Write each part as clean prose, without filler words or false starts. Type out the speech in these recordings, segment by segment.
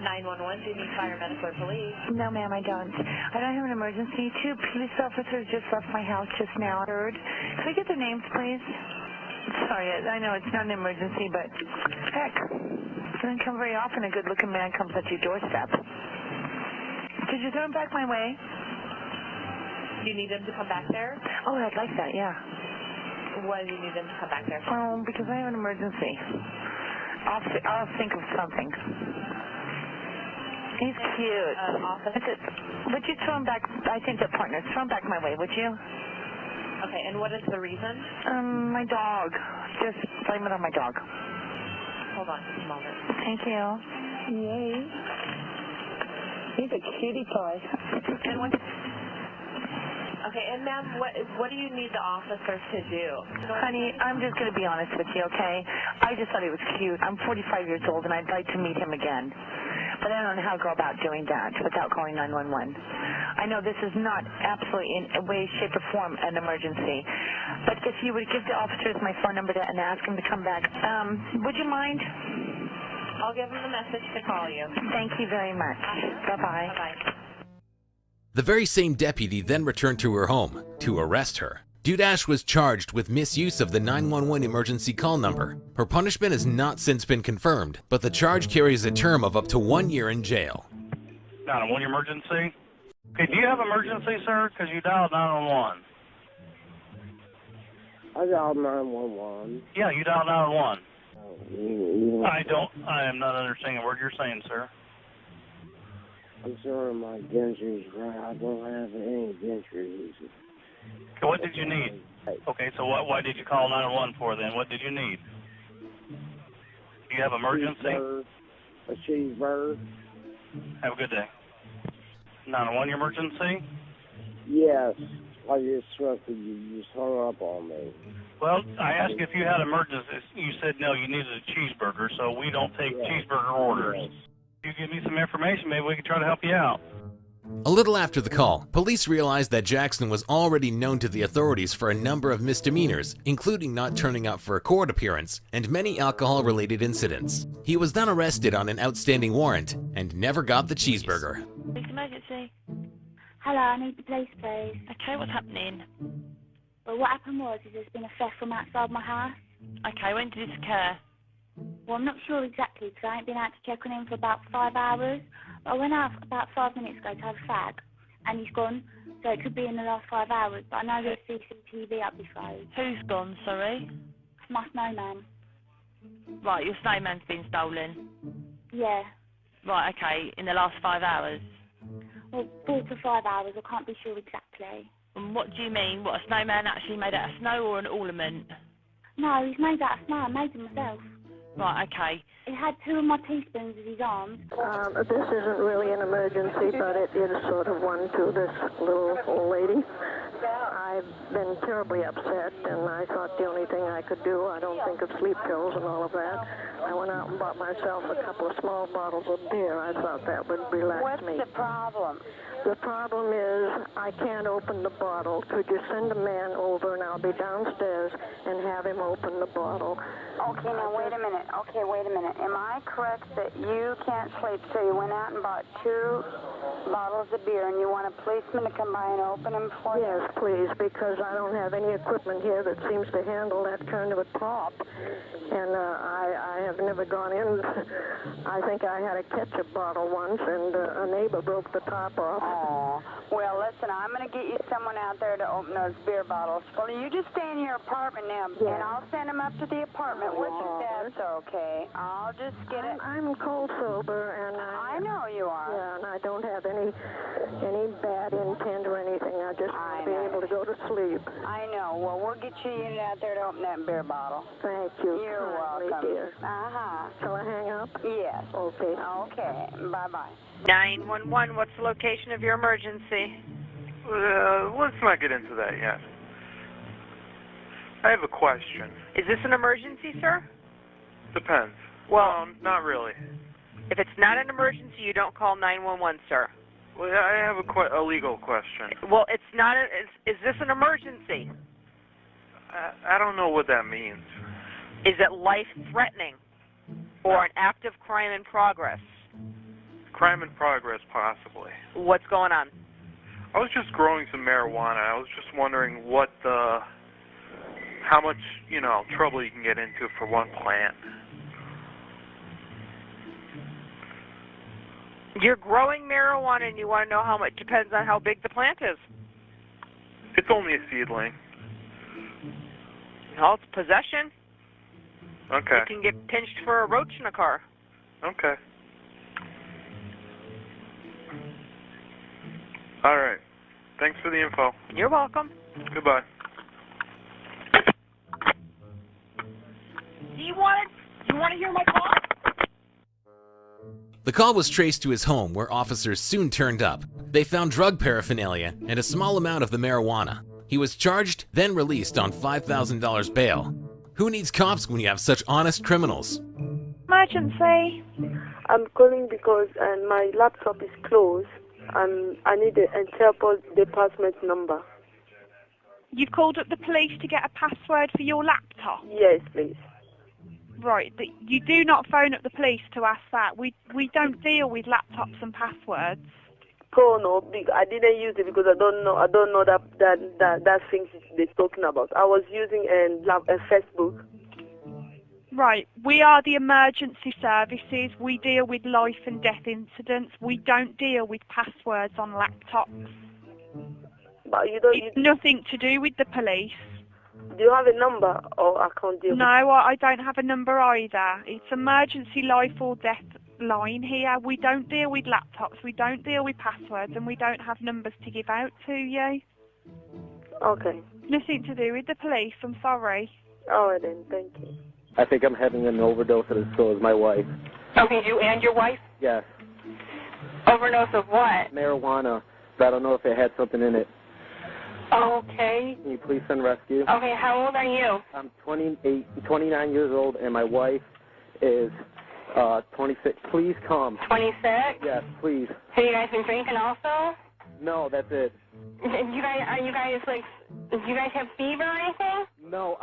911, do you need fire, medical, or police? No, ma'am, I don't. I don't have an emergency. 2 police officers just left my house just now. Third. Can I get their names, please? Sorry, I know it's not an emergency, but heck, it doesn't come very often a good-looking man comes at your doorstep. Could you throw him back my way? Do you need them to come back there? Oh, I'd like that, yeah. Why do you need them to come back there? Oh, because I have an emergency. I'll think of something. He's cute. Would you throw him back? I think they're partners. Throw him back my way, would you? Okay, and what is the reason? My dog. Just blame it on my dog. Hold on just a moment. Thank you. Yay. He's a cutie pie. And what? Okay, and ma'am, what do you need the officers to do? Honey, I'm just going to be honest with you, okay? I just thought he was cute. I'm 45 years old, and I'd like to meet him again. But I don't know how to go about doing that without calling 911. I know this is not absolutely in a way, shape, or form an emergency. But if you would give the officers my phone number and ask them to come back, would you mind? I'll give them the message to call you. Thank you very much. Bye-bye. Bye-bye. The very same deputy then returned to her home to arrest her. Dudash was charged with misuse of the 911 emergency call number. Her punishment has not since been confirmed, but the charge carries a term of up to 1 year in jail. 911 emergency? Okay, do you have emergency, sir? Because you dialed 911. I dialed 911. Yeah, you dialed 911. You I am not understanding a word you're saying, sir. I'm sorry, my dentures, I don't have any dentures. Okay, what did you need? Okay, so why did you call 911 for then? What did you need? Do you have emergency? A cheeseburger. Have a good day. 911 emergency? Yes, I just interrupted you. You just hung up on me. Well, I asked if you had emergency. You said no, you needed a cheeseburger, so we don't take cheeseburger orders. If you give me some information, maybe we can try to help you out. A little after the call, police realized that Jackson was already known to the authorities for a number of misdemeanors, including not turning up for a court appearance and many alcohol-related incidents. He was then arrested on an outstanding warrant and never got the cheeseburger. Police emergency. Hello, I need the police, please. Okay, what's happening? Well, what happened was there's been a theft from outside my house. Okay, when did this occur? Well, I'm not sure exactly because I ain't been out to check on him for about 5 hours. But I went out about 5 minutes ago to have a fag, and he's gone. So it could be in the last 5 hours. But I know there's CCTV up this road. Who's gone, sorry? It's my snowman. Right, your snowman's been stolen. Yeah. Right, okay, in the last 5 hours? Well, 4 to 5 hours. I can't be sure exactly. And what do you mean? What, a snowman actually made out of snow or an ornament? No, he's made out of snow. I made him myself. Right, okay. He had 2 of my teaspoons in his arms. This isn't really an emergency, but it is sort of one to this little old lady. I've been terribly upset, and I thought the only thing I could do, I don't think of sleep pills and all of that. I went out and bought myself a couple of small bottles of beer. I thought that would relax me. What's the problem? The problem is I can't open the bottle. Could you send a man over, and I'll be downstairs, and have him open the bottle? Okay, now wait a minute. Okay, wait a minute. Am I correct that you can't sleep, so you went out and bought 2 bottles of beer, and you want a policeman to come by and open them for you? Yes, please, because I don't have any equipment here that seems to handle that kind of a top. And I have never gone in. I think I had a ketchup bottle once, and a neighbor broke the top off. Oh, well, listen, I'm going to get you someone out there to open those beer bottles. Well, you just stay in your apartment now, and I'll send them up to the apartment with you. That's okay. I'll just get it. I'm cold sober, and I know you are. Yeah, and I don't have any bad intent or anything. I just want to be able to go to sleep. I know. Well, we'll get you a unit out there to open that beer bottle. Thank you. You're welcome. Dear. Uh-huh. Shall I hang up? Yes. Okay. Okay. Bye-bye. 911, what's the location of your emergency? Let's not get into that yet. I have a question. Is this an emergency, sir? Depends. Well, not really. If it's not an emergency, you don't call 911, sir. Well, I have a legal question. Well, it's not. Is this an emergency? I don't know what that means. Is it life-threatening or an active crime in progress? Crime in progress, possibly. What's going on? I was just growing some marijuana. I was just wondering how much, trouble you can get into for one plant. You're growing marijuana and you want to know how much. Depends on how big the plant is. It's only a seedling. No, it's possession. Okay. You can get pinched for a roach in a car. Okay. All right. Thanks for the info. You're welcome. Goodbye. Do you want to hear my call? The call was traced to his home, where officers soon turned up. They found drug paraphernalia and a small amount of the marijuana. He was charged, then released on $5,000 bail. Who needs cops when you have such honest criminals? Emergency. I'm calling because my laptop is closed and I need the Interpol department number. You've called up the police to get a password for your laptop? Yes, please. Right, you do not phone up the police to ask that. We don't deal with laptops and passwords. Oh no, I didn't use it because I don't know that thing they're talking about. I was using a Facebook. Right, we are the emergency services. We deal with life and death incidents. We don't deal with passwords on laptops. But you don't. It's nothing to do with the police. Do you have a number, or I can't deal with it? No, I don't have a number either. It's emergency life or death line here. We don't deal with laptops, we don't deal with passwords, and we don't have numbers to give out to you. Okay. Nothing to do with the police, I'm sorry. All right then, thank you. I think I'm having an overdose, and so is my wife. Okay, you and your wife? Yes. Overdose of what? Marijuana, but I don't know if it had something in it. Okay. Can you please send rescue? Okay, how old are you? I'm 29 years old, and my wife is 26. Please come. 26? Yes, please. Have you guys been drinking also? No, that's it. Do you guys have fever or anything? No,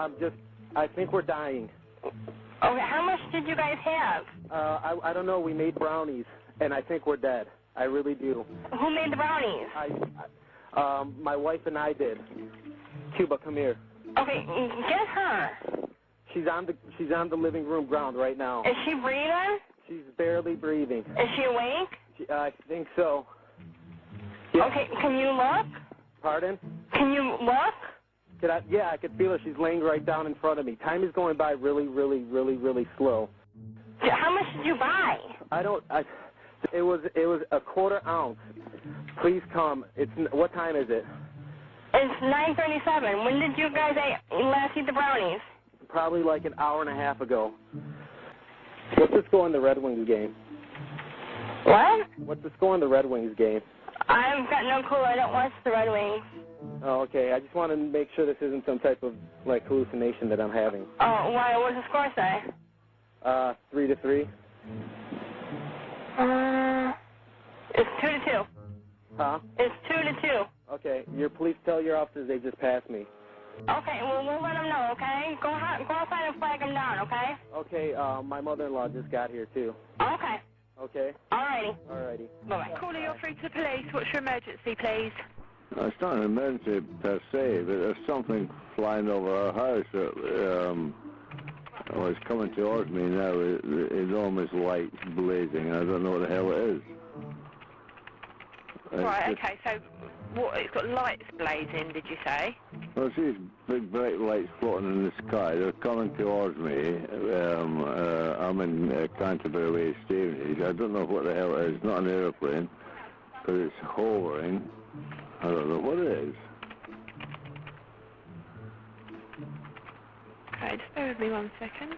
I think we're dying. Okay, how much did you guys have? I don't know. We made brownies, and I think we're dead. I really do. Who made the brownies? My wife and I did. Cuba, come here. Okay, get her. She's on the living room ground right now. Is she breathing? She's barely breathing. Is she awake? I think so. Yeah. Okay, can you look? Pardon? Can you look? Yeah, I can feel her. She's laying right down in front of me. Time is going by really, really, really, really slow. How much did you buy? It was a quarter ounce. Please come. What time is it? It's 9:37. When did you guys last eat the brownies? Probably like an hour and a half ago. What's the score in the Red Wings game? What? What's the score in the Red Wings game? I've got no clue. I don't watch the Red Wings. Oh, okay. I just want to make sure this isn't some type of hallucination that I'm having. Oh, why? What does the score say? 3-3. It's 2-2. Huh? It's 2-2. Okay. Please tell your officers they just passed me. Okay, well, we'll let them know, okay? Go outside and flag them down, okay? Okay, my mother-in-law just got here, too. Okay. Okay? Alrighty. Alrighty. Bye-bye. Caller, you're through to the police. What's your emergency, please? No, it's not an emergency per se, but there's something flying over our house that is coming towards me now with enormous lights blazing, and I don't know what the hell it is. Right, okay, so it's got lights blazing, did you say? Well, it's these big bright lights floating in the sky. They're coming towards me. I'm in Canterbury Way, Stevenage. I don't know what the hell it is. It's not an aeroplane, but it's hovering. I don't know what it is. Okay, just bear with me 1 second.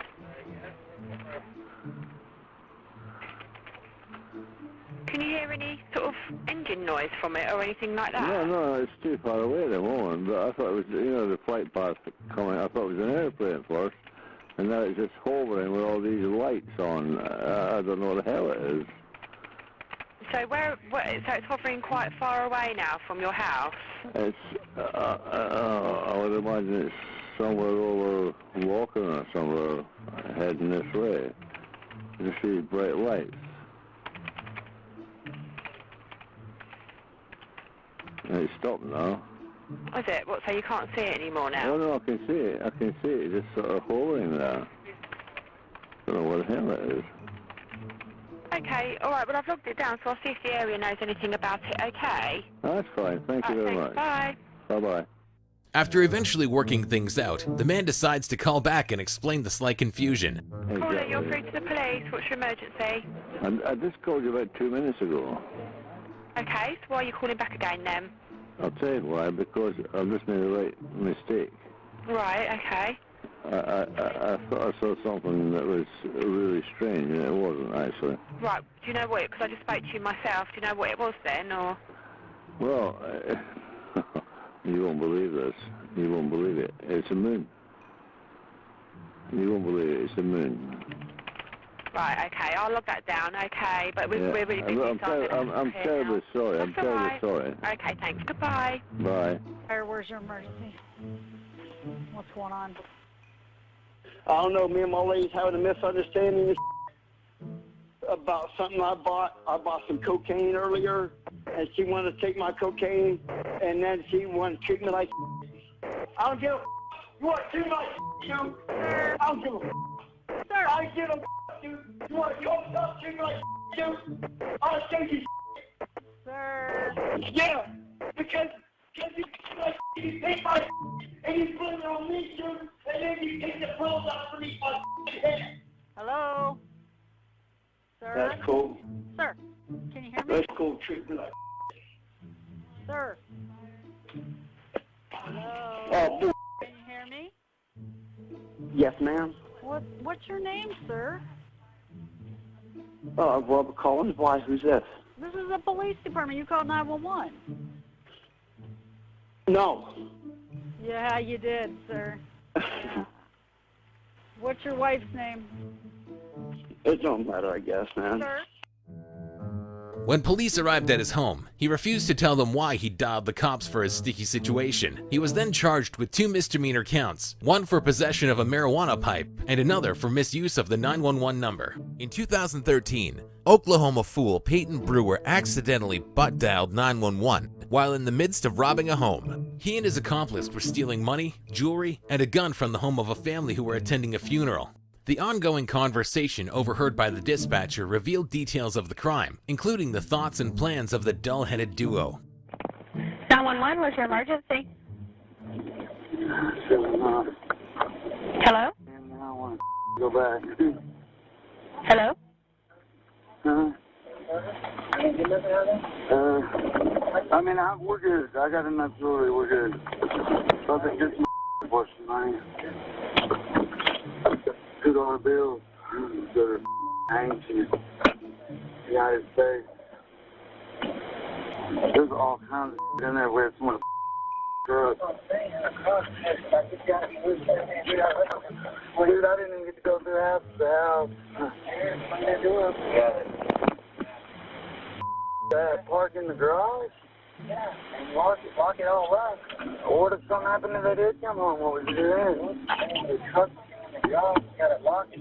Can you hear any sort of engine noise from it or anything like that? No, it's too far away at the moment, but I thought it was, the flight path coming, I thought it was an airplane first, and now it's just hovering with all these lights on. I don't know what the hell it is. So so it's hovering quite far away now from your house? It's, I would imagine it's somewhere over Walking or somewhere heading this way. You see bright lights. It's stopped now. Is it? What, so you can't see it anymore now? Oh, no, I can see it. I can see it just sort of hovering there. I don't know what the hell it is. Okay, all right, well, I've logged it down, so I'll see if the area knows anything about it, okay? Oh, that's fine. Thank you very much. Bye. Bye-bye. After eventually working things out, the man decides to call back and explain the slight confusion. Caller, you're through to the police. What's your emergency? I just called you about 2 minutes ago. Okay, so why are you calling back again then? I'll tell you why, because I've just made a right mistake. Right, okay. I thought I saw something that was really strange, and it wasn't, actually. Right, do you know what? Because I just spoke to you myself. Do you know what it was then, or...? Well, you won't believe this. You won't believe it. It's a moon. You won't believe it. It's a moon. Right, okay. I'll log that down, okay. But we're really busy, I'm terribly sorry. I'm terribly sorry. Okay, thanks. Goodbye. Bye. Where's your emergency? What's going on? I don't know, me and my lady's having a misunderstanding about something I bought. I bought some cocaine earlier, and she wanted to take my cocaine, and then she wanted to treat me like I don't give a You want to treat me like you? I don't give a Sir, I don't give a dude. You want to treat me like you? I'll take you Sir. Yeah, because you take my and you put it on me, dude, and then you take the pills out for me. Hello? Sir? That's cool. Sir, can you hear me? That's cool. Treat me like Sir? Hello? Oh, can you hear me? yes, ma'am. What's your name, sir? Robert Collins. Why? Who's this? This is the police department. You called 911. No. Yeah, you did, sir. Yeah. What's your wife's name? It don't matter, I guess, man. Sir? When police arrived at his home, he refused to tell them why he dialed the cops for his sticky situation. He was then charged with 2 misdemeanor counts, one for possession of a marijuana pipe and another for misuse of the 911 number. In 2013, Oklahoma fool Peyton Brewer accidentally butt-dialed 911 while in the midst of robbing a home. He and his accomplice were stealing money, jewelry, and a gun from the home of a family who were attending a funeral. The ongoing conversation overheard by the dispatcher revealed details of the crime, including the thoughts and plans of the dull-headed duo. 911, what's your emergency? Hello? I want to go back. Hello? I mean, we're good. I got enough jewelry. We're good. So I think just my money. $2 bills that are ancient United States. There's all kinds of shit in there where it's one of drugs. Dude, I didn't even get to go through half the house. That park in the garage? Yeah, and lock it all up. What if something happened if they did come home? What would you do then? The truck in the garage, got it locked.